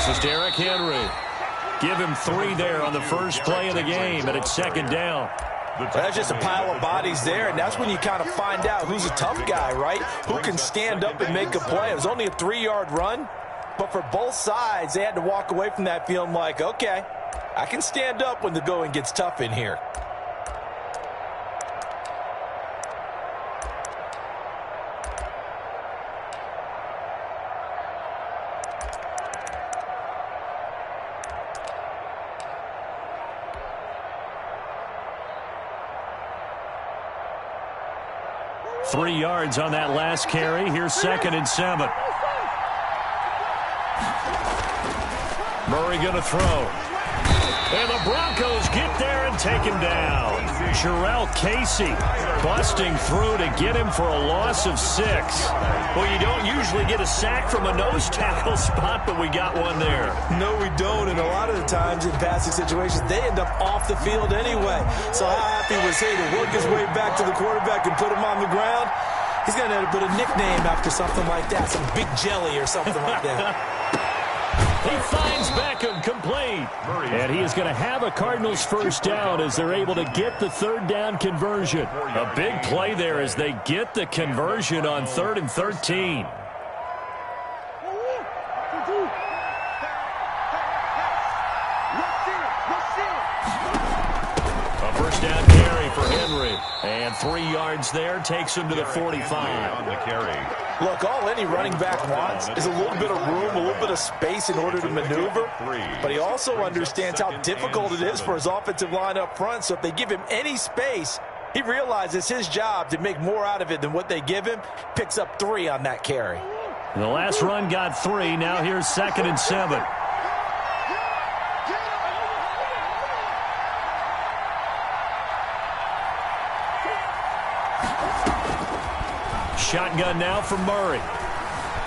This is Derrick Henry. Give him 3 there on the first play of the game, and it's second down. That's just a pile of bodies there, and that's when you kind of find out who's a tough guy, right? Who can stand up and make a play. It was only a 3-yard run, but for both sides, they had to walk away from that feeling like, okay, I can stand up when the going gets tough in here. Three yards on that last carry. Here's 2nd and 7. Murray going to throw. And the Broncos get there and take him down. Jarrell Casey busting through to get him for a loss of 6. Well, you don't usually get a sack from a nose tackle spot, but we got one there. No, we don't, and a lot of the times in passing situations, they end up off the field anyway. So how happy was he to work his way back to the quarterback and put him on the ground? He's going to have to put a nickname after something like that, some Big Jelly or something like that. He finds Beckham complete. And he is going to have a Cardinals first down as they're able to get the 3rd down conversion. A big play there as they get the conversion on 3rd and 13. A first down carry for Henry. And 3 yards there takes him to the 45. On the carry. Look, all any running back wants is a little bit of room, a little bit of space in order to maneuver. But he also understands how difficult it is for his offensive line up front. So if they give him any space, he realizes his job to make more out of it than what they give him. Picks up 3 on that carry. The last run got 3. Now here's 2nd and 7. Shotgun now for Murray.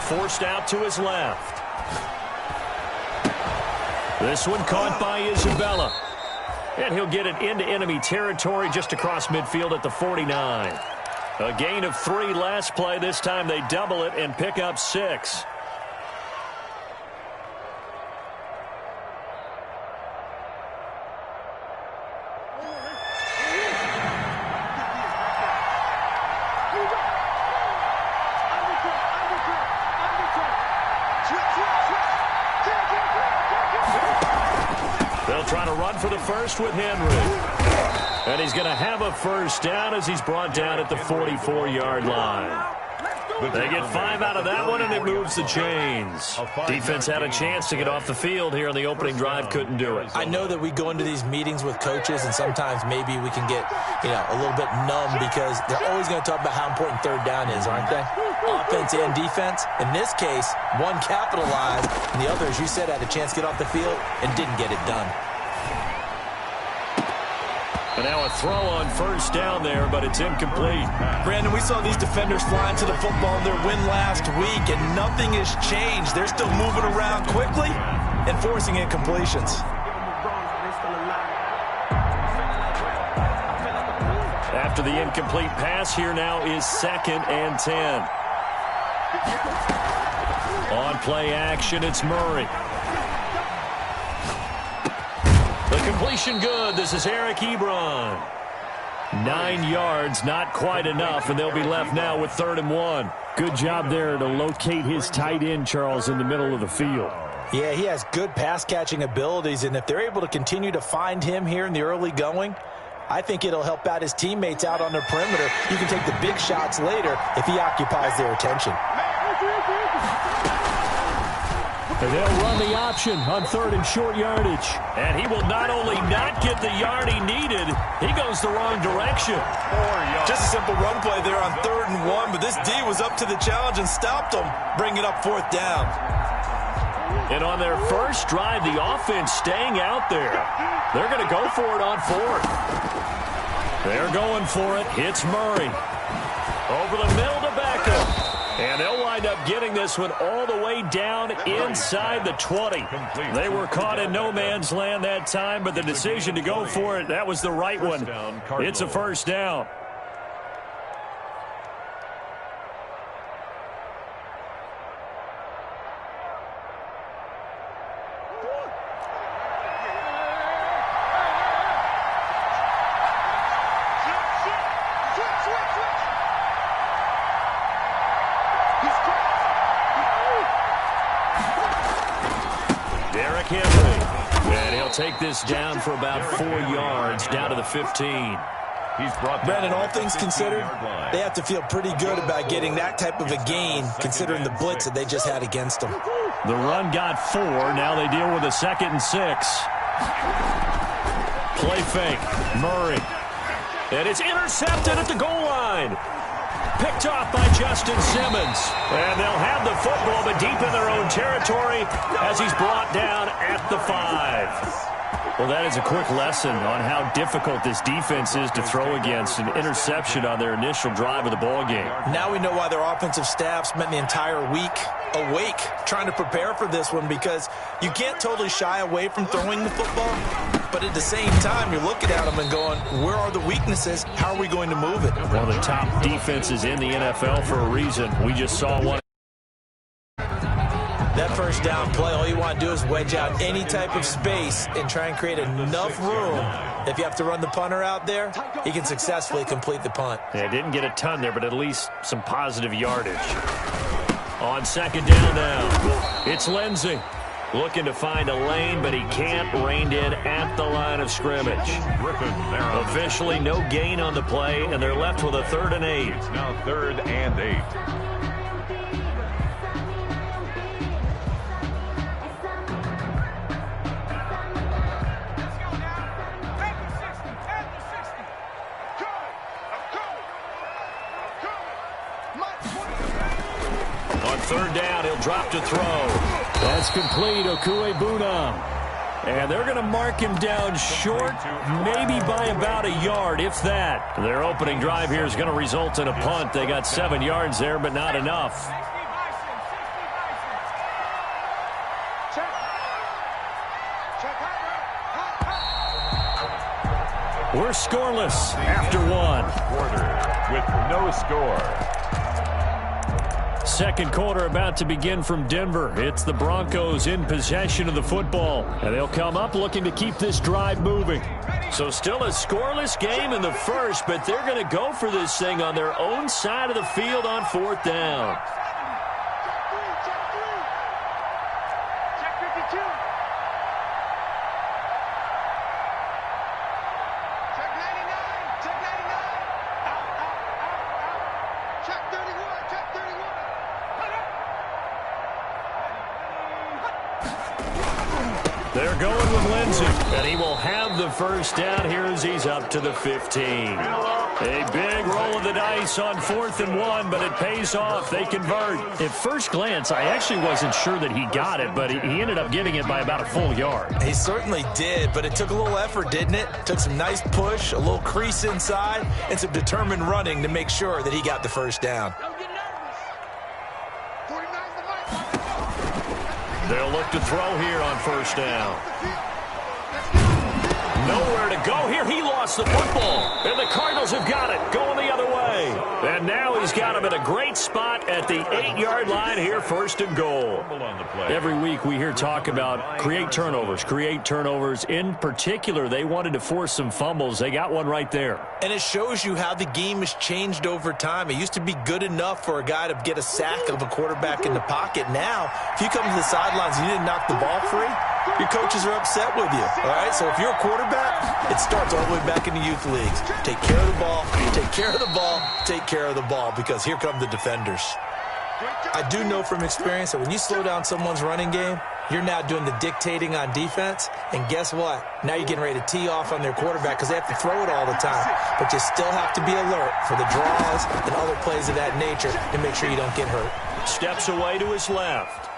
Forced out to his left. This one caught by Isabella. And he'll get it into enemy territory just across midfield at the 49. A gain of 3 last play. This time they double it and pick up 6. Trying to run for the first with Henry. And he's going to have a first down as he's brought down at the 44-yard line. They get 5 out of that one, and it moves the chains. Defense had a chance to get off the field here on the opening drive, couldn't do it. I know that we go into these meetings with coaches, and sometimes maybe we can get, a little bit numb because they're always going to talk about how important 3rd down is, aren't they? Offense and defense. In this case, one capitalized, and the other, as you said, had a chance to get off the field and didn't get it done. And now a throw on first down there, but it's incomplete. Brandon, we saw these defenders flying to the football in their win last week, and nothing has changed. They're still moving around quickly and forcing incompletions. After the incomplete pass, here now is 2nd and 10. On play action, it's Murray. The completion good. This is Eric Ebron. 9 yards, not quite enough, and they'll be left now with 3rd and 1. Good job there to locate his tight end, Charles, in the middle of the field. Yeah, he has good pass-catching abilities, and if they're able to continue to find him here in the early going, I think it'll help out his teammates out on the perimeter. You can take the big shots later if he occupies their attention. And they'll run the option on 3rd and short yardage. And he will not only not get the yard he needed, he goes the wrong direction. Just a simple run play there on 3rd and 1, but this D was up to the challenge and stopped him, bringing up 4th down. And on their first drive, the offense staying out there. They're going to go for it on 4th. They're going for it. Hits Murray. Over the middle to Beckham. And they'll wind up getting this one all the way down inside the 20. They were caught in no man's land that time, but the decision to go for it, that was the right one. It's a first down. take this down for about 4 yards, down to the 15. Brandon, all things considered, they have to feel pretty good about getting that type of a gain, considering the blitz that they just had against them. The run got 4. Now they deal with a 2nd and 6. Play fake. Murray. And it's intercepted at the goal line. Picked off by Justin Simmons. And they'll have the football, but deep in their own territory as he's brought down at the 5. Well, that is a quick lesson on how difficult this defense is to throw against. An interception on their initial drive of the ball game. Now we know why their offensive staff spent the entire week awake trying to prepare for this one, because you can't totally shy away from throwing the football, but at the same time you're looking at them and going, where are the weaknesses? How are we going to move it? One of the top defenses in the NFL for a reason. We just saw one. That first down play, all you want to do is wedge out any type of space and try and create enough room. If you have to run the punter out there, he can successfully complete the punt. Yeah, didn't get a ton there, but at least some positive yardage. On 2nd down now, it's Lindsey. Looking to find a lane, but he can't. Reined in at the line of scrimmage. Officially no gain on the play, and they're left with a 3rd and 8. It's now 3rd and 8. On 3rd down, he'll drop to throw. That's complete, Okuebuna. And they're going to mark him down short, maybe by about a yard, if that. Their opening drive here is going to result in a punt. They got 7 yards there, but not enough. We're scoreless after 1. Quarter with no score. 2nd quarter about to begin from Denver. It's the Broncos in possession of the football. And they'll come up looking to keep this drive moving. So still a scoreless game in the first, but they're going to go for this thing on their own side of the field on 4th down. They're going with Lindsey, and he will have the first down here as he's up to the 15. A big roll of the dice on 4th and 1, but it pays off. They convert. At first glance, I actually wasn't sure that he got it, but he ended up getting it by about a full yard. He certainly did, but it took a little effort, didn't it? Took some nice push, a little crease inside, and some determined running to make sure that he got the first down. They'll look to throw here on 1st down. Nowhere to go here. He lost the football. And the Cardinals have got it. Going the other way. And now he's got him in a great spot at the 8-yard line here, 1st and goal. Every week we hear talk about create turnovers. In particular, they wanted to force some fumbles. They got one right there. And it shows you how the game has changed over time. It used to be good enough for a guy to get a sack of a quarterback in the pocket. Now, if you come to the sidelines and you didn't knock the ball free, your coaches are upset with you. All right, so if you're a quarterback, it starts all the way back in the youth leagues. Take care of the ball, take care of the ball, take care of the ball, because here come the defenders. I do know from experience that when you slow down someone's running game, you're now doing the dictating on defense, and guess what? Now you're getting ready to tee off on their quarterback because they have to throw it all the time. But you still have to be alert for the draws and other plays of that nature to make sure you don't get hurt. Steps away to his left.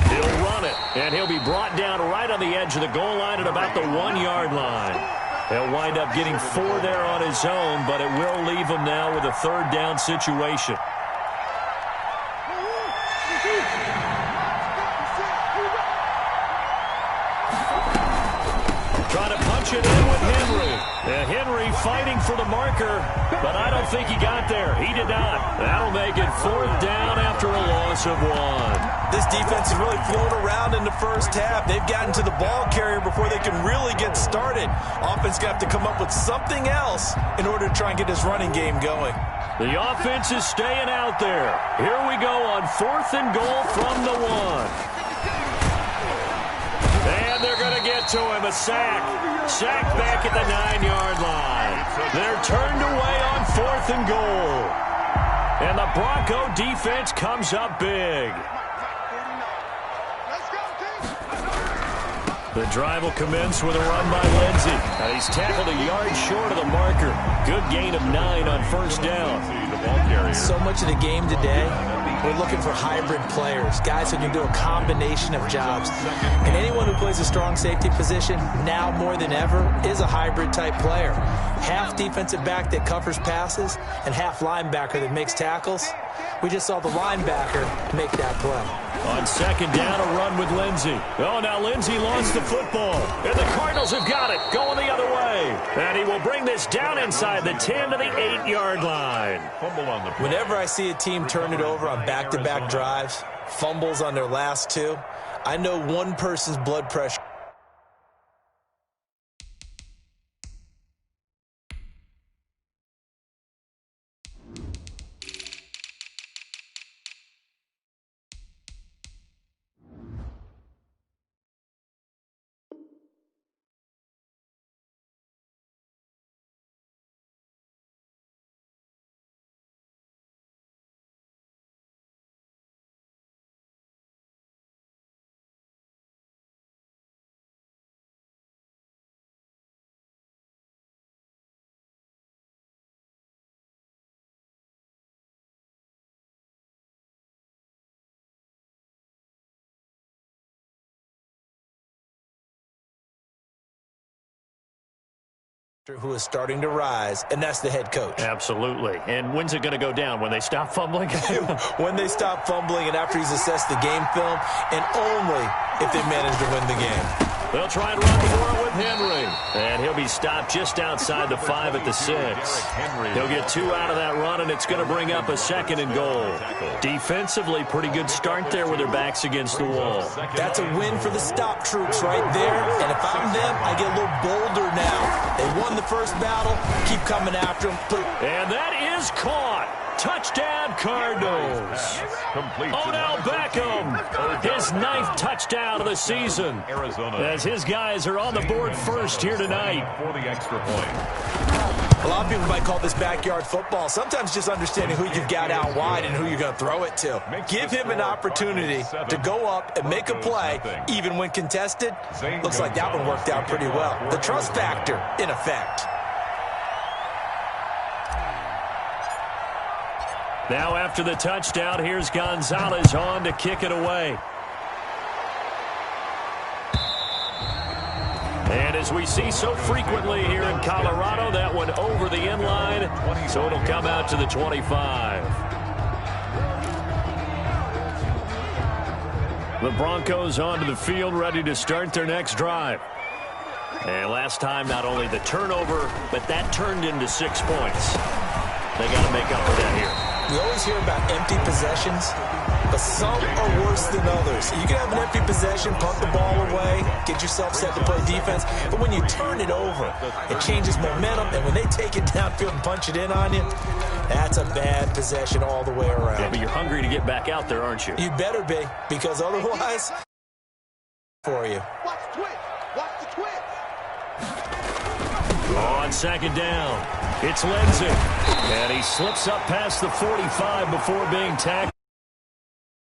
He'll run it, and he'll be brought down right on the edge of the goal line at about the 1-yard line. He'll wind up getting 4 there on his own, but it will leave him now with a 3rd down situation. Trying to punch it in with Henry. Henry fighting for the marker, but I don't think he got there. He did not. That'll make it 4th down after a loss of 1. This defense has really flown around in the first half. They've gotten to the ball carrier before they can really get started. Offense going to have to come up with something else in order to try and get this running game going. The offense is staying out there. Here we go on 4th and goal from the 1. And they're going to get get to him, a sack. Sack back at the 9-yard line. They're turned away on 4th and goal. And the Bronco defense comes up big. The drive will commence with a run by Lindsey. And he's tackled a yard short of the marker. Good gain of 9 on 1st down. So much of the game today, we're looking for hybrid players, guys who can do a combination of jobs. And anyone who plays a strong safety position, now more than ever, is a hybrid type player. Half defensive back that covers passes and half linebacker that makes tackles. We just saw the linebacker make that play. On 2nd down, a run with Lindsey. Oh, now Lindsey lost the football. And the Cardinals have got it, going the other way. And he will bring this down inside the 10 to the 8-yard line. Whenever I see a team turn it over on back-to-back drives, fumbles on their last 2, I know one person's blood pressure. Who is starting to rise, and that's the head coach. Absolutely. And when's it going to go down? When they stop fumbling? When they stop fumbling and after he's assessed the game film, and only if they manage to win the game. They'll try and run for it with Henry. And he'll be stopped just outside the 5 at the 6. He'll get 2 out of that run, and it's going to bring up a 2nd and goal. Defensively, pretty good start there with their backs against the wall. That's a win for the stop troops right there. And if I'm them, I get a little bolder now. They won the first battle. Keep coming after them. And that is caught. Touchdown, Cardinals. Odell Beckham, his 9th touchdown of the season. As his guys are on the board first here tonight. For the extra point. A lot of people might call this backyard football. Sometimes just understanding who you've got out wide and who you're going to throw it to. Give him an opportunity to go up and make a play, even when contested. Looks like that one worked out pretty well. The trust factor, in effect. Now after the touchdown, here's Gonzalez on to kick it away. And as we see so frequently here in Colorado, that one over the end line, so it'll come out to the 25. The Broncos onto the field, ready to start their next drive. And last time, not only the turnover, but that turned into 6 points. They got to make up for that here. We always hear about empty possessions, but some are worse than others. You can have an empty possession, punt the ball away, get yourself set to play defense, but when you turn it over, it changes momentum, and when they take it downfield and punch it in on you, that's a bad possession all the way around. Yeah, but you're hungry to get back out there, aren't you? You better be, because otherwise, for you. Watch the twitch. Watch the twitch. On 2nd down, it's Lindsey. And he slips up past the 45 before being tackled.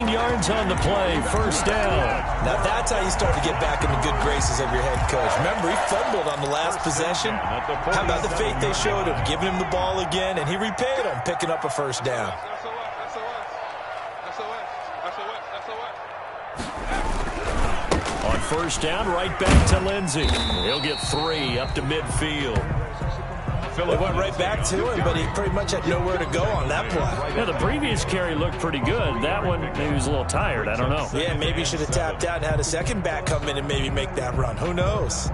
Yards on the play, 1st down. Now that's how you start to get back in the good graces of your head coach. Remember, he fumbled on the last possession. How about the faith they showed him, giving him the ball again, and he repaid him, picking up a 1st down. On 1st down, right back to Lindsey. He'll get 3 up to midfield. They went right back to him, but he pretty much had nowhere to go on that play. Yeah, the previous carry looked pretty good. That one, maybe he was a little tired. I don't know. Yeah, maybe he should have tapped out and had a second back come in and maybe make that run. Who knows?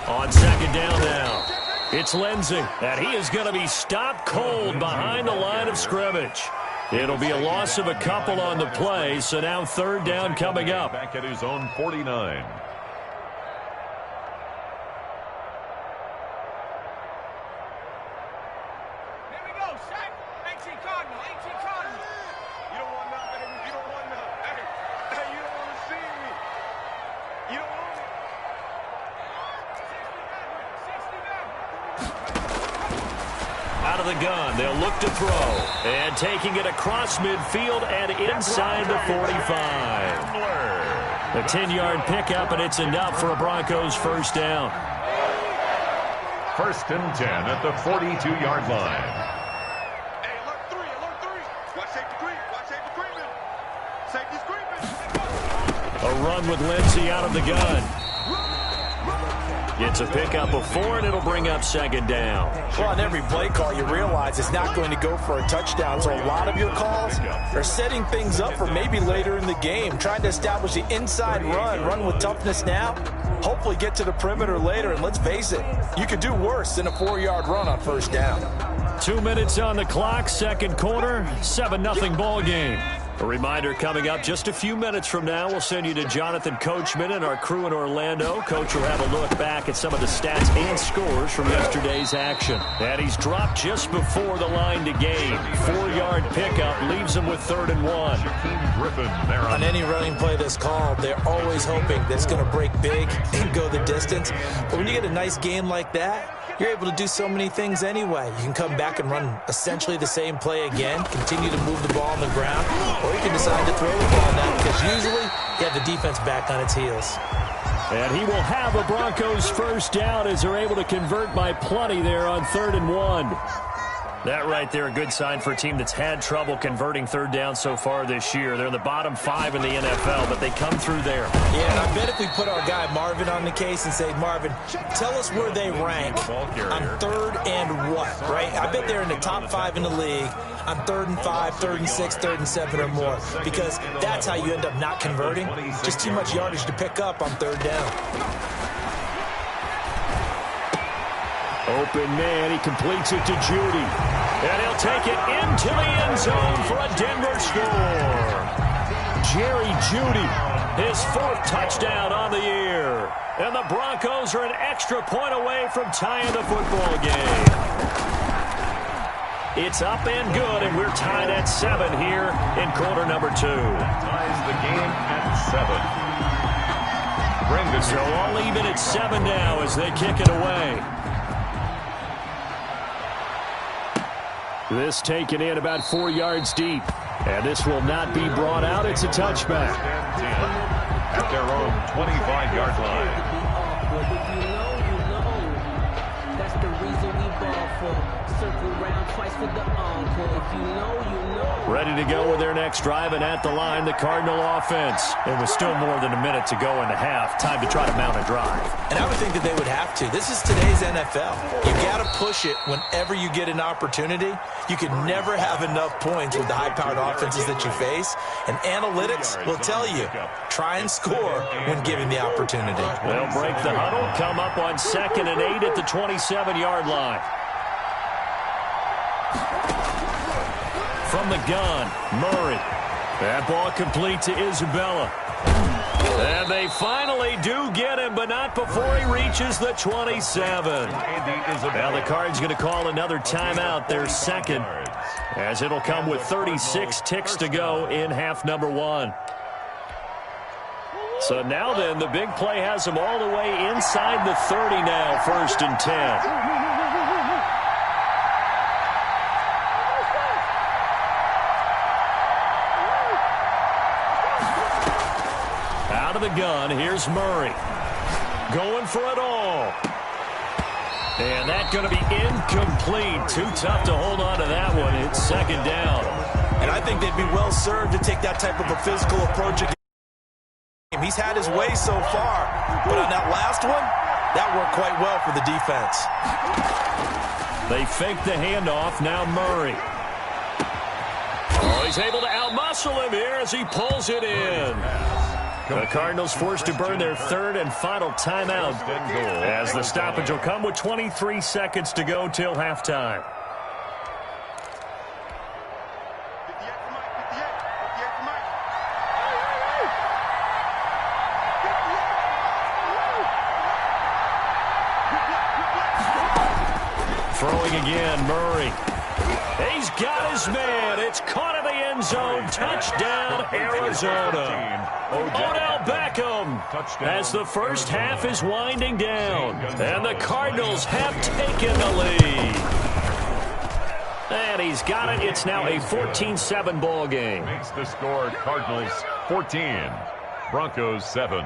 On 2nd down now, it's Lindsey, and he is going to be stopped cold behind the line of scrimmage. It'll be a loss of a couple on the play, so now 3rd down coming up. Back at his own 49. Out of the gun, they'll look to throw. And taking it across midfield and inside the 45. A 10-yard pickup, and it's enough for a Broncos first down. 1st and 10 at the 42-yard line. Hey, alert 3, alert 3. Watch safety creep, watch safety creeping. Safety's creeping. A run with Lindsey out of the gun. It's a pickup of 4, and it'll bring up 2nd down. Well, on every play call, you realize it's not going to go for a touchdown, so a lot of your calls are setting things up for maybe later in the game, trying to establish the inside run with toughness now, hopefully get to the perimeter later, and let's face it, you could do worse than a 4-yard run on 1st down. 2 minutes on the clock, 2nd quarter, 7-0 ball game. A reminder coming up just a few minutes from now. We'll send you to Jonathan Coachman and our crew in Orlando. Coach will have a look back at some of the stats and scores from yesterday's action. And he's dropped just before the line to gain. 4-yard pickup leaves him with 3rd and 1. On any running play that's called, they're always hoping that it's going to break big and go the distance. But when you get a nice game like that, you're able to do so many things anyway. You can come back and run essentially the same play again, continue to move the ball on the ground, or you can decide to throw the ball now because usually you have the defense back on its heels. And he will have a Broncos first down as they're able to convert by plenty there on 3rd and 1. That right there, a good sign for a team that's had trouble converting 3rd down so far this year. They're in the bottom 5 in the NFL, but they come through there. Yeah, and I bet if we put our guy Marvin on the case and say, Marvin, tell us where they rank on 3rd and what, right? I bet they're in the top 5 in the league on 3rd and 5, 3rd and 6, 3rd and 7 or more, because that's how you end up not converting. Just too much yardage to pick up on 3rd down. Open man, he completes it to Judy. And he'll take it into the end zone for a Denver score. Jerry Judy, his 4th touchdown on the year. And the Broncos are an extra point away from tying the football game. It's up and good, and we're tied at 7 here in quarter number 2. Ties the game at 7. So all even at 7 now as they kick it away. This taken in about 4 yards deep. And this will not be brought out. It's a touchback. At their own 25-yard line. That's the reason we ball for. Circle round twice for the encore. If you know, you know. Ready to go with their next drive, and at the line, the Cardinal offense. It was still more than a minute to go in the half. Time to try to mount a drive. And I would think that they would have to. This is today's NFL. You got to push it whenever you get an opportunity. You can never have enough points with the high-powered offenses that you face. And analytics will tell you, try and score when given the opportunity. They'll break the huddle, come up on 2nd and 8 at the 27-yard line. From the gun, Murray. That ball complete to Isabella. And they finally do get him, but not before he reaches the 27. Now the Cards going to call another timeout, their 2nd, as it'll come with 36 ticks to go in half number 1. So now then, the big play has them all the way inside the 30 now, 1st and 10. Out of the gun, here's Murray. Going for it all. And that's going to be incomplete. Too tough to hold on to that one. It's 2nd down. And I think they'd be well served to take that type of a physical approach against him. He's had his way so far, but on that last one, that worked quite well for the defense. They fake the handoff. Now Murray. Oh, he's able to outmuscle him here as he pulls it in. The Cardinals forced to burn their 3rd and final timeout as the stoppage will come with 23 seconds to go till halftime. Throwing again, Murray. He's got his man. It's caught in the end zone. Touchdown, Arizona. Odell Beckham as the first half is winding down. And the Cardinals have taken the lead. he's got it. It's now a 14-7 ball game. Makes the score Cardinals 14, Broncos 7.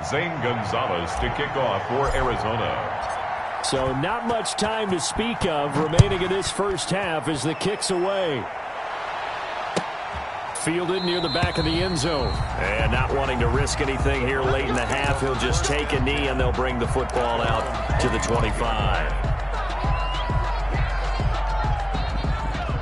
Zane Gonzalez to kick off for Arizona. So not much time to speak of remaining in this first half as the kick's away. Fielded near the back of the end zone. And not wanting to risk anything here late in the half, he'll just take a knee and they'll bring the football out to the 25.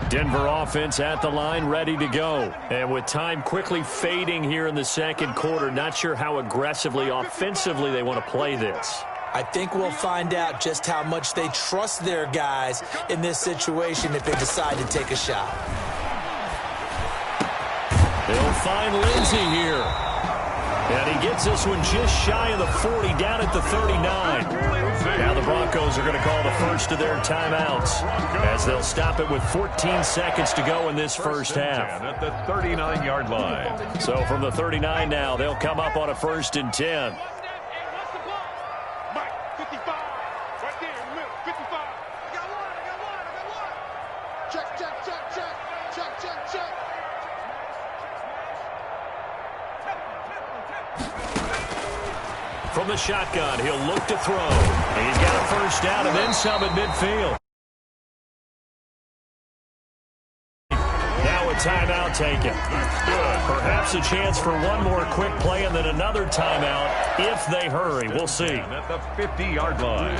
Denver offense at the line, ready to go. And with time quickly fading here in the second quarter, not sure how aggressively, offensively they want to play this. I think we'll find out just how much they trust their guys in this situation if they decide to take a shot. They'll find Lindsey here. And he gets this one just shy of the 40, down at the 39. Now the Broncos are going to call the first of their timeouts as they'll stop it with 14 seconds to go in this first half. At the 39-yard line. So from the 39 now, they'll come up on a 1st and 10. From the shotgun, he'll look to throw. He's got a first down and then some at midfield. Now a timeout taken. Good. Perhaps a chance for one more quick play and then another timeout if they hurry. We'll see. At the 50-yard line.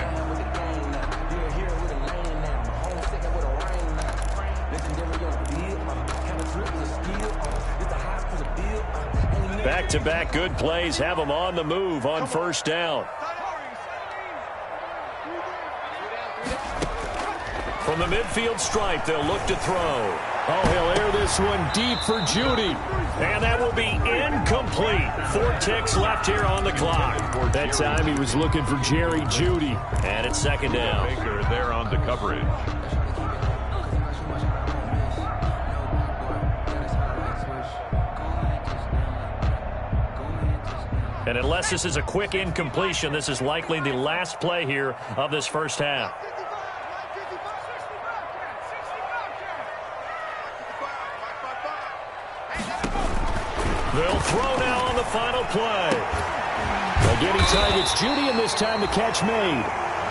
Back-to-back good plays have them on the move on first down. From the midfield stripe, they'll look to throw. Oh, he'll air this one deep for Judy. And that will be incomplete. 4 ticks left here on the clock. That time he was looking for Jerry Judy. And it's second down. Baker there on the coverage. And unless this is a quick incompletion, this is likely the last play here of this first half. They'll throw now on the final play. Again, he targets Judy, and this time the catch made.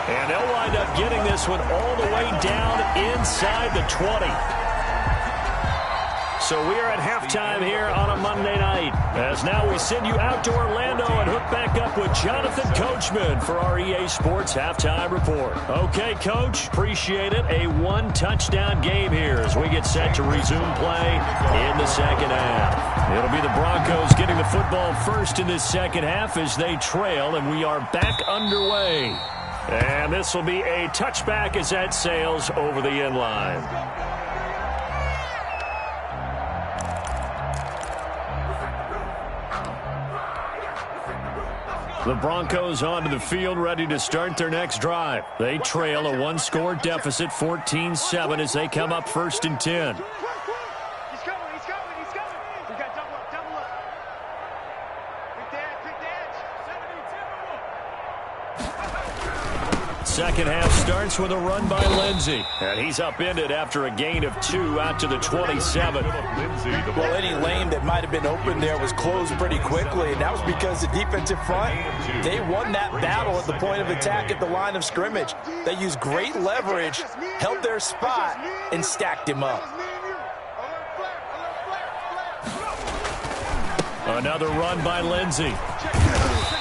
And they'll wind up getting this one all the way down inside the 20. So we are at halftime here on a Monday night. As now we send you out to Orlando and hook back up with Jonathan Coachman for our EA Sports Halftime Report. Okay, Coach, appreciate it. A 1-touchdown game here as we get set to resume play in the second half. It'll be the Broncos getting the football first in this second half as they trail, and we are back underway. And this will be a touchback as that sails over the end line. The Broncos onto the field, ready to start their next drive. They trail a 1-score deficit, 14-7, as they come up 1st and 10. He's coming. We got double up. Big edge. Second half starts with a run by Lindsey. And he's upended after a gain of 2 out to the 27. Well, any lane that might have been open there was closed pretty quickly, and that was because the defensive front, they won that battle at the point of attack at the line of scrimmage. They used great leverage, held their spot, and stacked him up. Another run by Lindsey.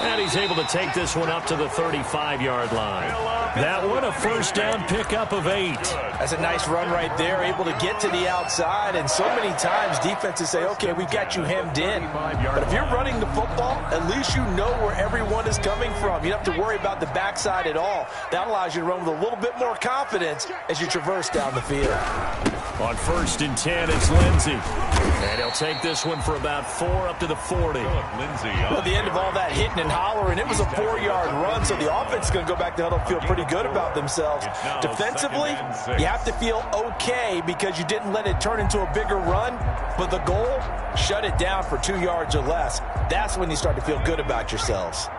And he's able to take this one up to the 35-yard line. That one a first down pickup of 8. That's a nice run right there, able to get to the outside. And so many times defenses say, okay, we've got you hemmed in. But if you're running the football, at least you know where everyone is coming from. You don't have to worry about the backside at all. That allows you to run with a little bit more confidence as you traverse down the field. On 1st and 10, it's Lindsey. And he'll take this one for about 4 up to the 40. At the end of all that hitting and hollering, it was a 4-yard run, so the offense is going to go back to huddle, feel pretty good about themselves. Defensively, you have to feel okay because you didn't let it turn into a bigger run, but the goal, shut it down for 2 yards or less. That's when you start to feel good about yourselves.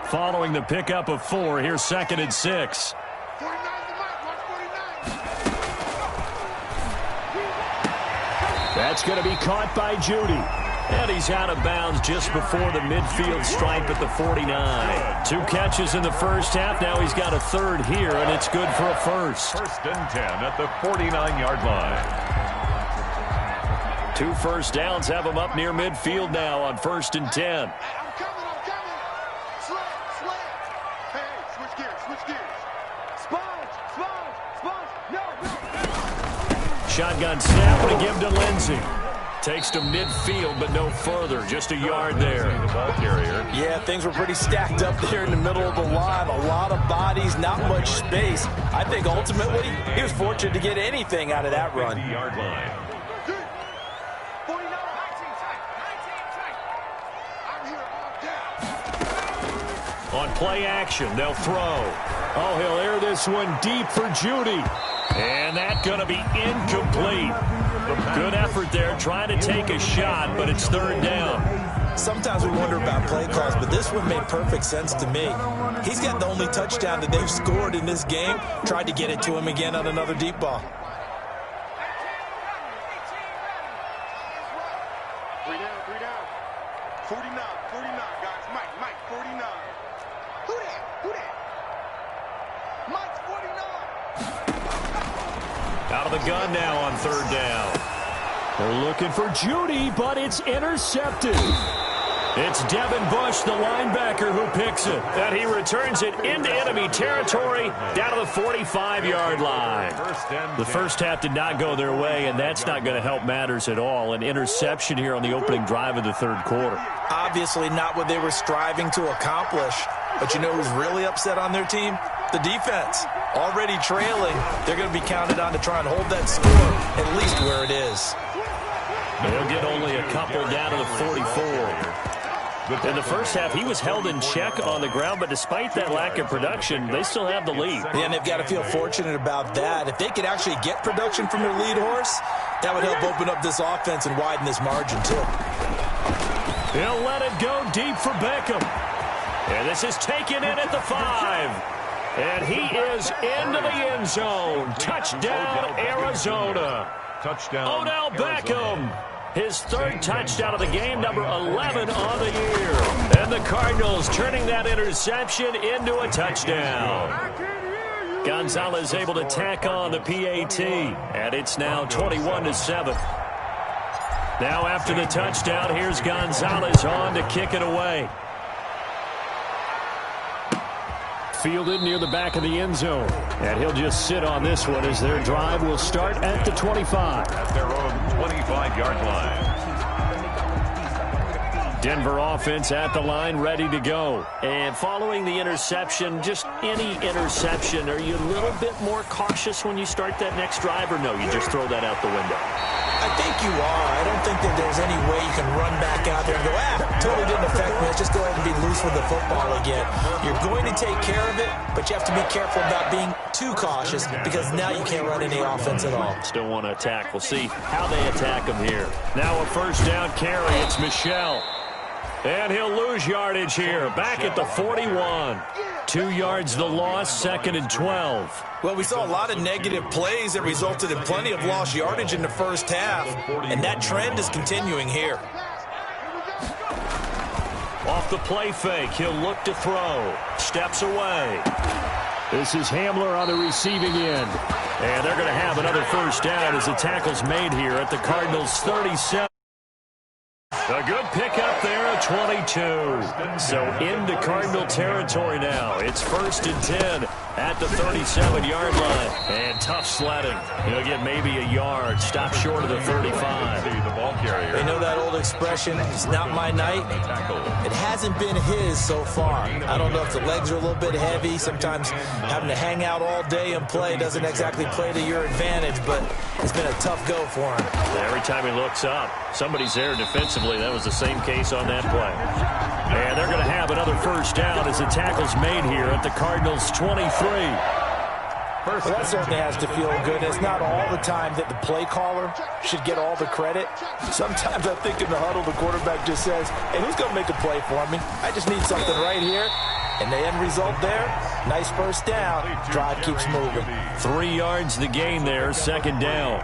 Following the pickup of 4, here's 2nd and 6. That's going to be caught by Judy. And he's out of bounds just before the midfield stripe at the 49. 2 catches in the first half. Now he's got a 3rd here, and it's good for a 1st. 1st and 10 at the 49-yard line. 2 first downs have him up near midfield now on 1st and 10. I'm coming. Slant. Hey, switch gears. Sponge. No. Shotgun snap to give to Lindsey. Takes to midfield, but no further. Just a yard there. The ball carrier. Yeah, things were pretty stacked up there in the middle of the line. A lot of bodies, not much space. I think ultimately he was fortunate to get anything out of that run. 50-yard line. On play action, they'll throw. Oh, he'll air this one deep for Judy. And that's going to be incomplete. Good effort there, trying to take a shot, but it's 3rd down. Sometimes we wonder about play calls, but this one made perfect sense to me. He's got the only touchdown that they've scored in this game. Tried to get it to him again on another deep ball. 3 down. 49, guys. Mike, 49. Who that? Mike's 49. Out of the gun now on 3rd down. They're looking for Judy, but it's intercepted. It's Devin Bush, the linebacker, who picks it. And he returns it into enemy territory down to the 45-yard line. The first half did not go their way, and that's not going to help matters at all. An interception here on the opening drive of the 3rd quarter. Obviously not what they were striving to accomplish. But you know who's really upset on their team? The defense. Already trailing, they're going to be counted on to try and hold that score at least where it is. They'll get only a couple down to the 44. In the first half, he was held in check on the ground, but despite that lack of production, they still have the lead. Yeah, and they've got to feel fortunate about that. If they could actually get production from their lead horse, that would help open up this offense and widen this margin, too. He'll let it go deep for Beckham. And this is taken in at the 5. And he is into the end zone. Touchdown, Arizona. Touchdown, Odell Beckham. His 3rd touchdown of the game, number 11 on the year. And the Cardinals turning that interception into a touchdown. Gonzalez able to tack on the PAT. And it's now 21-7. Now after the touchdown, here's Gonzalez on to kick it away. Fielded near the back of the end zone. And he'll just sit on this one as their drive will start at the 25. At their own 25-yard line. Denver offense at the line, ready to go. And following the interception, just any interception, are you a little bit more cautious when you start that next drive, or no, you just throw that out the window? I think you are. I don't think that there's any way you can run back out there and go, totally didn't affect me. Let's just go ahead and be loose with the football again. You're going to take care of it, but you have to be careful about being too cautious because now you can't run any offense at all. Still want to attack. We'll see how they attack him here. Now a 1st down carry. It's Michel. And he'll lose yardage here. Back at the 41. 2 yards the loss, 2nd and 12. Well, we saw a lot of negative plays that resulted in plenty of lost yardage in the first half, and that trend is continuing here. Off the play fake, he'll look to throw. Steps away. This is Hamler on the receiving end. And they're going to have another 1st down as the tackle's made here at the Cardinals' 37. A good pickup there at 22. So into Cardinal territory now. It's 1st and 10 at the 37-yard line. And tough sledding. He'll get maybe a yard. Stop short of the 35. The ball carrier. They know that old expression, it's not my night. It hasn't been his so far. I don't know if the legs are a little bit heavy. Sometimes having to hang out all day and play doesn't exactly play to your advantage, but it's been a tough go for him. Every time he looks up, somebody's there defensively. That was the same case on that play. And they're going to have another first down as the tackle's made here at the Cardinals' 23. Well, that certainly has to feel good. It's not all the time that the play caller should get all the credit. Sometimes I think in the huddle, the quarterback just says, hey, who's going to make a play for me? I just need something right here. And the end result there, nice first down. Drive keeps moving. 3 yards the gain there, second down.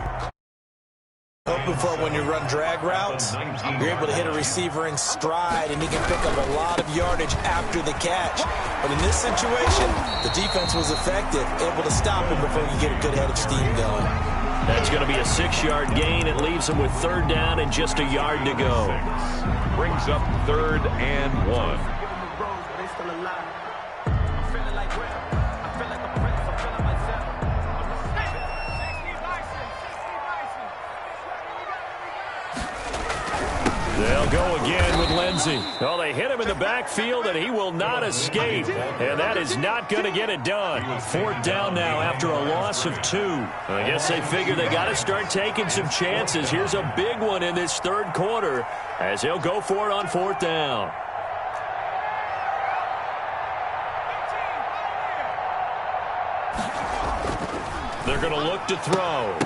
Hoping for when you run drag routes, you're able to hit a receiver in stride, and he can pick up a lot of yardage after the catch. But in this situation, the defense was effective, able to stop him before you get a good head of steam going. That's going to be a 6-yard gain. It leaves him with third down and just a yard to go. Brings up 3rd and 1. They'll go again with Lindsey. Well, they hit him in the backfield, and he will not escape. And that is not going to get it done. 4th down now after a loss of 2. I guess they figure they got to start taking some chances. Here's a big one in this 3rd quarter as he'll go for it on 4th down. They're going to look to throw.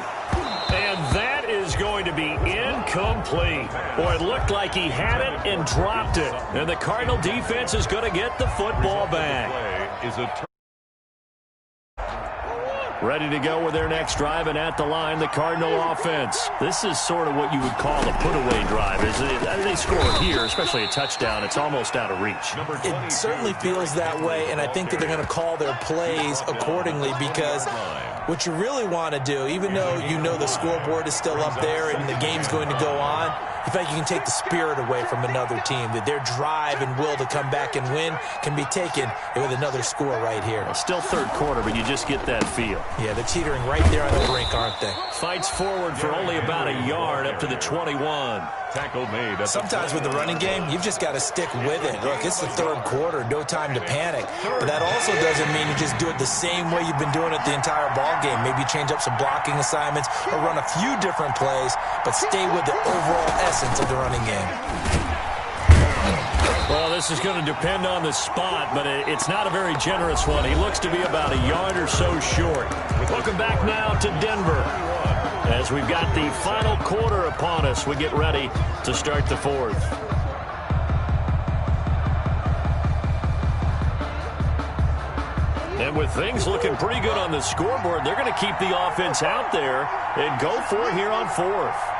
And that is going to be incomplete. Boy, it looked like he had it and dropped it. And the Cardinal defense is going to get the football back. Ready to go with their next drive, and at the line, the Cardinal offense. This is sort of what you would call a put-away drive. They score here, especially a touchdown. It's almost out of reach. It certainly feels that way, and I think that they're going to call their plays accordingly, because what you really want to do, even though you know the scoreboard is still up there and the game's going to go on, in fact, you can take the spirit away from another team, that their drive and will to come back and win can be taken with another score right here. Still 3rd quarter, but you just get that feel. Yeah, they're teetering right there on the brink, aren't they? Fights forward for only about a yard up to the 21. Tackle made. Sometimes with the running game, you've just got to stick with it. Look, it's the 3rd quarter, no time to panic. But that also doesn't mean you just do it the same way you've been doing it the entire ball game. Maybe change up some blocking assignments or run a few different plays, but stay with the overall essence of the running game. Well, this is going to depend on the spot, but it's not a very generous one. He looks to be about a yard or so short. Welcome back now to Denver. As we've got the final quarter upon us, we get ready to start the 4th. And with things looking pretty good on the scoreboard, they're going to keep the offense out there and go for it here on 4th.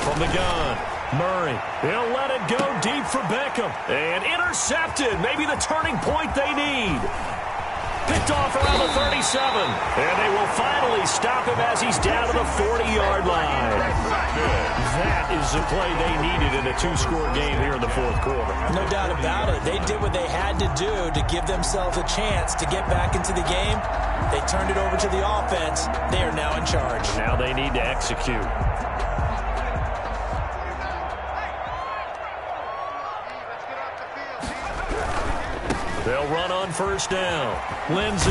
From the gun, Murray. He'll let it go deep for Beckham. And intercepted. Maybe the turning point they need. Picked off around the 37. And they will finally stop him as he's down to the 40-yard line. That is the play they needed in a 2-score game here in the 4th quarter. No doubt about it. They did what they had to do to give themselves a chance to get back into the game. They turned it over to the offense. They are now in charge. Now they need to execute. They'll run on first down. Lindsey.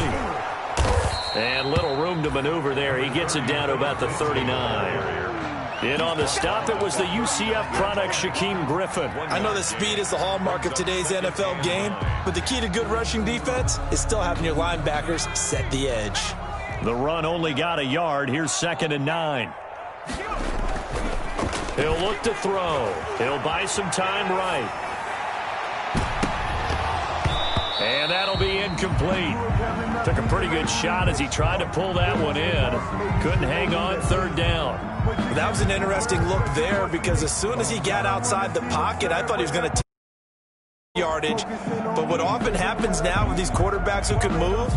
And little room to maneuver there. He gets it down to about the 39. In on the stop, it was the UCF product, Shaquem Griffin. I know that speed is the hallmark of today's NFL game, but the key to good rushing defense is still having your linebackers set the edge. The run only got a yard. Here's 2nd and 9. He'll look to throw. He'll buy some time right. And that'll be incomplete. Took a pretty good shot as he tried to pull that one in. Couldn't hang on, 3rd down. That was an interesting look there, because as soon as he got outside the pocket, I thought he was going to take yardage. But what often happens now with these quarterbacks who can move,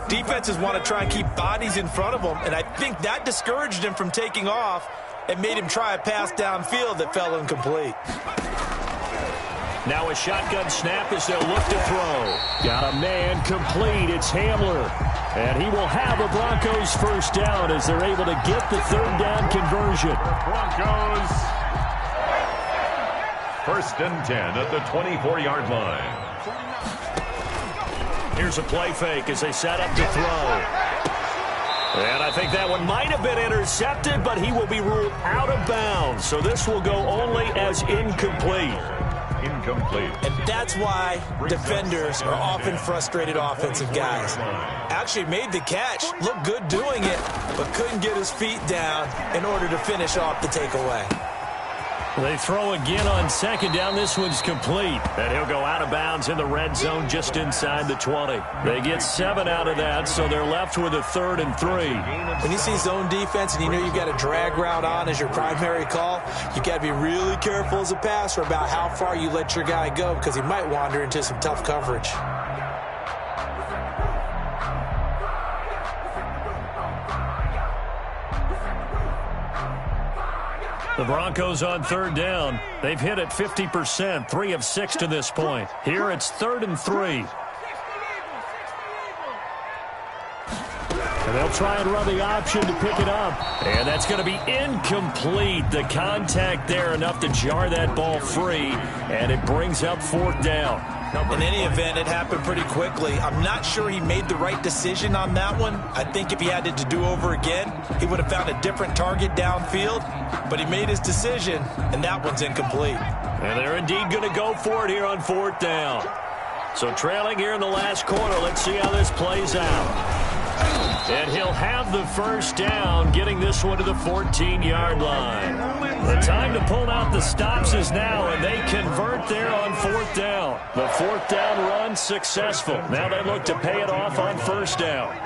defenses want to try and keep bodies in front of them, and I think that discouraged him from taking off. and made him try a pass downfield that fell incomplete. Now a shotgun snap as they'll look to throw. Got a man complete. It's Hamler. And he will have a Broncos first down as they're able to get the third down conversion. Broncos first and 10 at the 24-yard line. Here's a play fake as they set up to throw. And I think that one might have been intercepted, but he will be ruled out of bounds. So this will go only as incomplete. Incomplete. And that's why defenders are often frustrated offensive guys. Actually made the catch, looked good doing it, but couldn't get his feet down in order to finish off the takeaway. They throw again on second down. This one's complete. And he'll go out of bounds in the red zone just inside the 20. They get 7 out of that, so they're left with a 3rd and 3. When you see zone defense and you know you've got a drag route on as your primary call, you've got to be really careful as a passer about how far you let your guy go because he might wander into some tough coverage. The Broncos on 3rd down. They've hit it 50%, 3 of 6 to this point. Here it's 3rd and 3. And they'll try and run the option to pick it up. And that's going to be incomplete. The contact there enough to jar that ball free. And it brings up 4th down. In any event, it happened pretty quickly. I'm not sure he made the right decision on that one. I think if he had it to do over again, he would have found a different target downfield. But he made his decision, and that one's incomplete. And they're indeed going to go for it here on 4th down. So trailing here in the last quarter, let's see how this plays out. And he'll have the first down, getting this one to the 14-yard line. The time to pull out the stops is now, and they convert there on 4th down. The 4th down run successful. Now they look to pay it off on 1st down.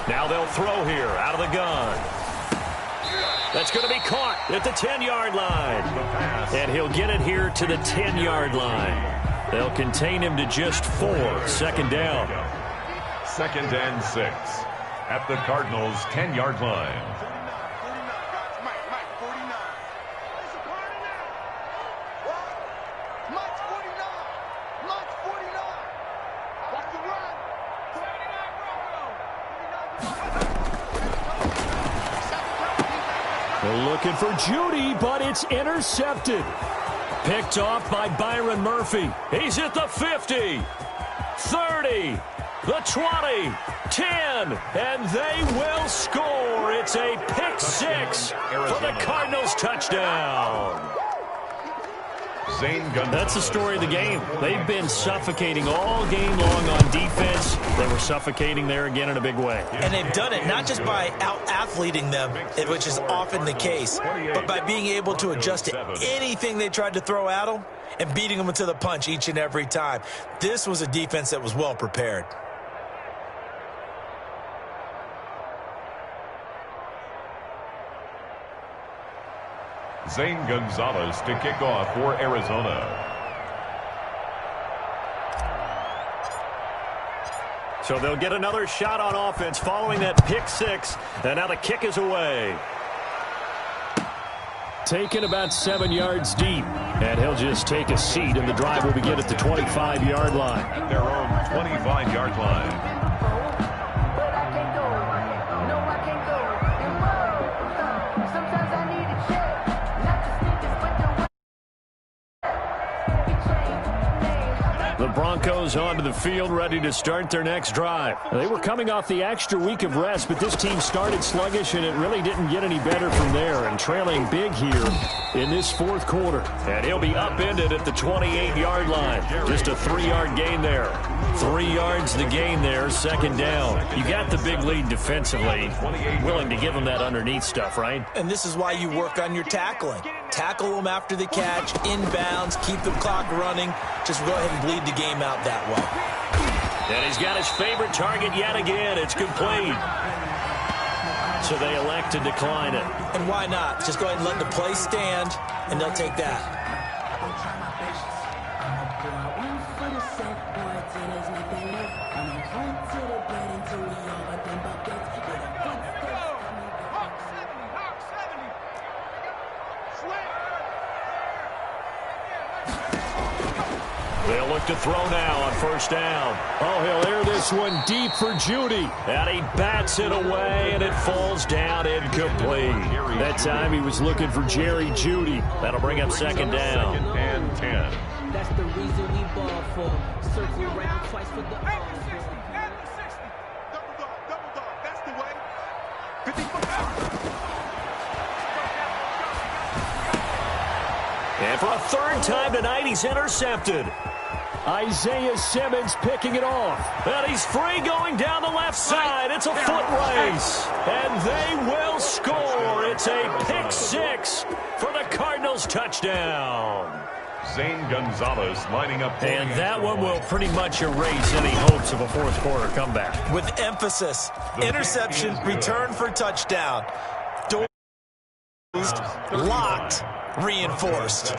Now they'll throw here out of the gun. That's going to be caught at the 10-yard line. And he'll get it here to the 10-yard line. They'll contain him to just 4. 2nd down. 2nd and 6 at the Cardinals' 10-yard line. They're looking for Judy, but it's intercepted. Picked off by Byron Murphy. He's at the 50, 30, the 20, 10, and they will score. It's a pick 6 for the Cardinals touchdown. That's the story of the game. They've been suffocating all game long on defense. They were suffocating there again in a big way. And they've done it not just by out-athleting them, which is often the case, but by being able to adjust to anything they tried to throw at them and beating them to the punch each and every time. This was a defense that was well prepared. Zane Gonzalez to kick off for Arizona. So they'll get another shot on offense following that pick 6, and now the kick is away. Taken about 7 yards deep, and he'll just take a seat, and the drive will begin at the 25-yard line. At their own 25-yard line. The Broncos onto the field, ready to start their next drive. They were coming off the extra week of rest, but this team started sluggish, and it really didn't get any better from there, and trailing big here in this 4th quarter. And he'll be upended at the 28-yard line. Just a 3-yard gain there. 3 yards to gain there, 2nd down. You got the big lead defensively. Willing to give them that underneath stuff, right? And this is why you work on your tackling. Tackle them after the catch, inbounds, keep the clock running. Just go ahead and bleed the game out that way. And he's got his favorite target yet again. It's complete. So they elect to decline it. And why not? Just go ahead and let the play stand, and they'll take that. to throw now on first down. Oh, he'll air this one deep for Judy. And he bats it away, and it falls down incomplete. That time he was looking for Jerry Judy. That'll bring up second down. Second and 10. That's the reason we ball for. Circle around twice for the Double dog, that's the way. 55. And for a third time tonight, he's intercepted. Isaiah Simmons picking it off. And he's free going down the left side. It's a foot race. And they will score. It's a pick six for the Cardinals touchdown. Zane Gonzalez lining up. And that one will pretty much erase any hopes of a fourth quarter comeback. With emphasis, interception, return for touchdown. Dozed, locked, reinforced.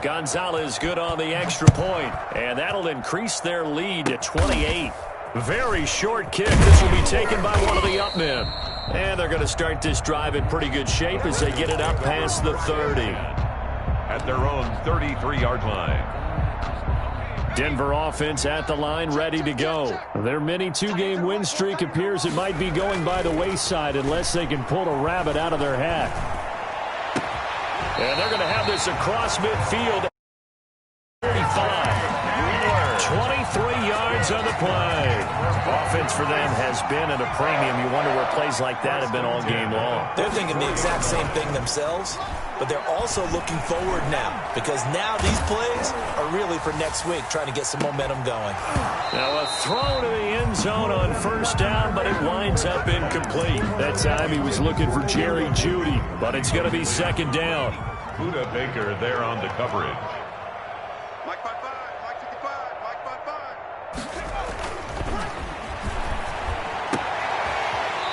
Gonzalez good on the extra point, and that'll increase their lead to 28. Very short kick. This will be taken by one of the up men. And they're going to start this drive in pretty good shape as they get it up past the 30. At their own 33-yard line. Denver offense at the line, ready to go. Their mini two-game win streak appears it might be going by the wayside unless they can pull a rabbit out of their hat. And they're going to have this across midfield. 35. 23 yards on the play. Offense for them has been at a premium. You wonder where plays like that have been all game long. They're thinking the exact same thing themselves, but they're also looking forward now because now these plays are really for next week, trying to get some momentum going. Now a throw to the end zone on first down, but it winds up incomplete. That time he was looking for Jerry Judy, but it's going to be second down. Buda Baker there on the coverage. Mike 5-5, Mike 55, Mike 5-5.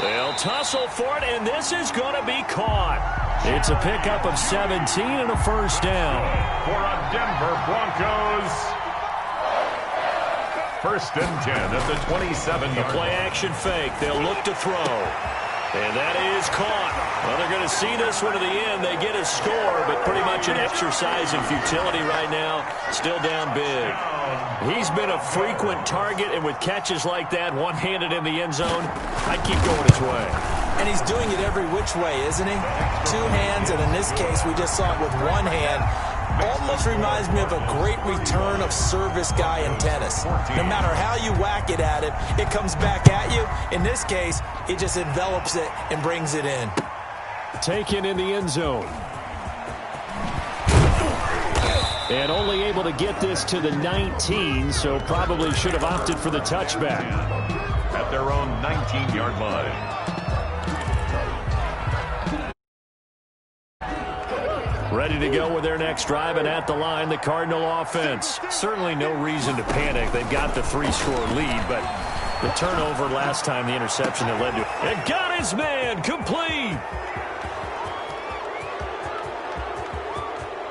They'll tussle for it, and this is going to be caught. It's a pickup of 17 and a first down. For a Denver Broncos. First and 10 at the 27-yard line. Play-action fake. They'll look to throw. And that is caught. Well, they're going to see this one to the end. They get a score, but pretty much an exercise in futility right now. Still down big. He's been a frequent target, and with catches like that, one-handed in the end zone, I'd keep going his way. And he's doing it every which way, isn't he? Two hands, and in this case, we just saw it with one hand. Almost reminds me of a great return of service guy in tennis. No matter how you whack it at him, it comes back at you. In this case, he just envelops it and brings it in. Taken in the end zone. And only able to get this to the 19, so probably should have opted for the touchback. At their own 19-yard line. Ready to go with their next drive, and at the line, the Cardinal offense. Certainly no reason to panic. They've got the 3-score lead, but the turnover last time, the interception that led to it got his man complete.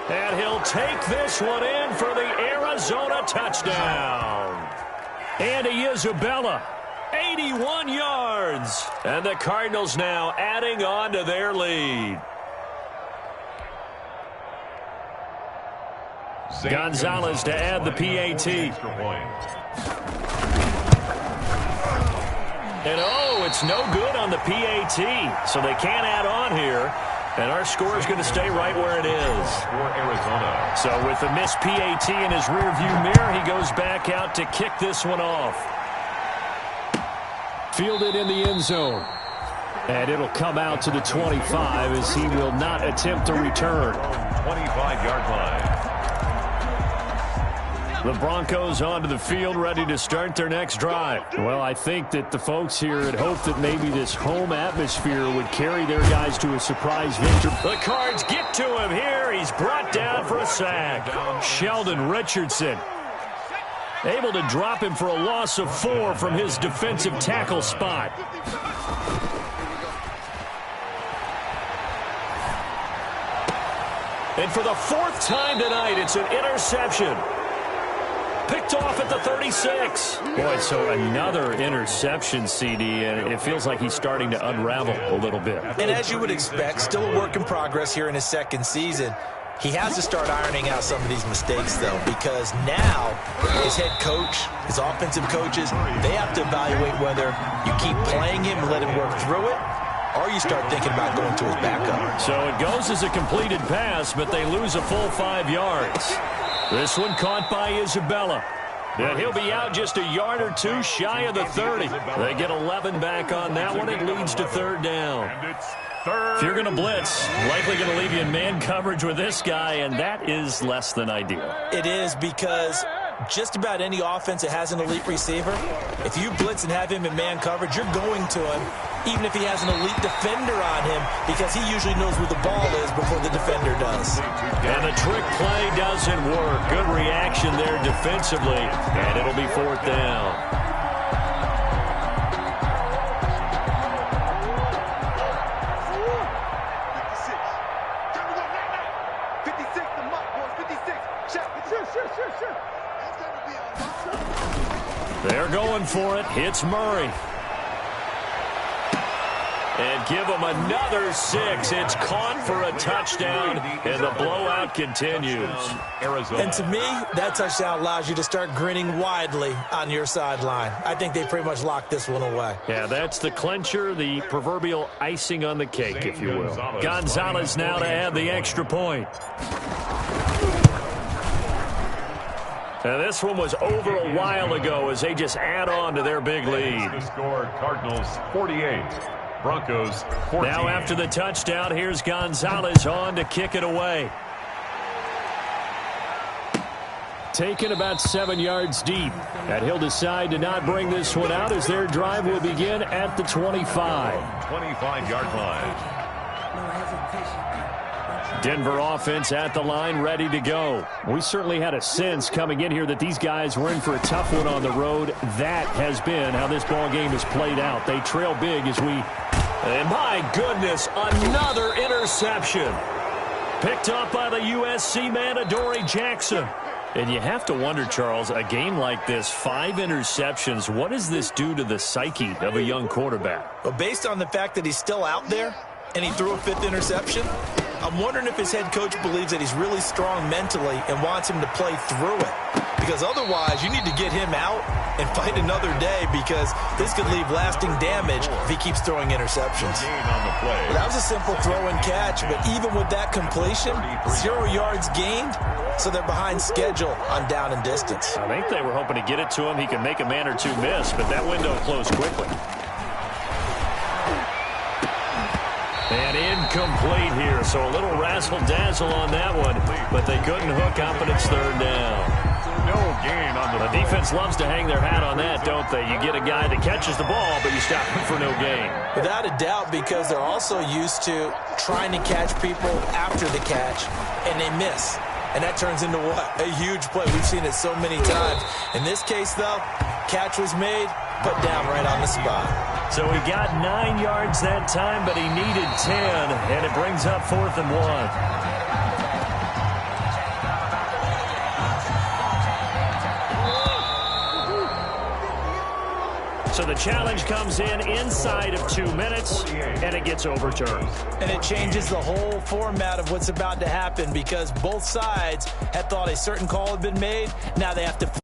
And he'll take this one in for the Arizona touchdown. Andy Isabella, 81 yards. And the Cardinals now adding on to their lead. Gonzalez to add the PAT. And oh, it's no good on the PAT. So they can't add on here. And our score is going to stay right where it is. For Arizona. So with the missed PAT in his rearview mirror, he goes back out to kick this one off. Fielded in the end zone. And it'll come out to the 25 as he will not attempt to return. 25-yard line. The Broncos onto the field, ready to start their next drive. Well, I think that the folks here had hoped that maybe this home atmosphere would carry their guys to a surprise victory. The Cards get to him here. He's brought down for a sack. Sheldon Richardson able to drop him for a loss of 4 from his defensive tackle spot. And for the fourth time tonight, it's an interception. Picked off at the 36. Boy, so another interception, CD, and it feels like he's starting to unravel a little bit. And as you would expect, still a work in progress here in his second season. He has to start ironing out some of these mistakes, though, because now his head coach, his offensive coaches, they have to evaluate whether you keep playing him and let him work through it, or you start thinking about going to his backup. So it goes as a completed pass, but they lose a full 5 yards. This one caught by Isabella. And he'll be out just a yard or two shy of the 30. They get 11 back on that one. It leads to third down. If you're going to blitz, likely going to leave you in man coverage with this guy, and that is less than ideal. It is, because just about any offense that has an elite receiver, if you blitz and have him in man coverage, you're going to him, even if he has an elite defender on him, because he usually knows where the ball is before the defender does. And the trick play doesn't work. Good reaction there defensively, and it'll be fourth down. They're going for it. Hits Murray. And give him another 6. It's caught for a touchdown, and the blowout continues. And to me, that touchdown allows you to start grinning widely on your sideline. I think they pretty much locked this one away. Yeah, that's the clincher, the proverbial icing on the cake, if you will. Gonzalez now to add the extra point. And this one was over a while ago as they just add on to their big lead. The score, Cardinals 48, Broncos 14. Now after the touchdown, here's Gonzalez on to kick it away. Taken about 7 yards deep. And he'll decide to not bring this one out as their drive will begin at the 25. 25-yard line. Denver offense at the line, ready to go. We certainly had a sense coming in here that these guys were in for a tough one on the road. That has been how this ball game has played out. They trail big as we... And my goodness, another interception. Picked up by the USC man, Adoree Jackson. And you have to wonder, Charles, a game like this, 5 interceptions, what does this do to the psyche of a young quarterback? Well, based on the fact that he's still out there and he threw a 5th interception, I'm wondering if his head coach believes that he's really strong mentally and wants him to play through it. Because otherwise, you need to get him out and fight another day, because this could leave lasting damage if he keeps throwing interceptions. Well, that was a simple throw and catch, but even with that completion, 0 yards gained, so they're behind schedule on down and distance. I think they were hoping to get it to him. He can make a man or two miss, but that window closed quickly. And incomplete here, so a little razzle-dazzle on that one, but they couldn't hook up, and it's third down. No gain on The defense loves to hang their hat on that, don't they? You get a guy that catches the ball, but you stop him for no gain. Without a doubt, because they're also used to trying to catch people after the catch, and they miss. And that turns into what? A huge play. We've seen it so many times. In this case, though, catch was made, put down right on the spot. So he got 9 yards that time, but he needed 10, and it brings up 4th and 1. So the challenge comes in inside of 2 minutes, and it gets overturned. And it changes the whole format of what's about to happen, because both sides had thought a certain call had been made. Now they have to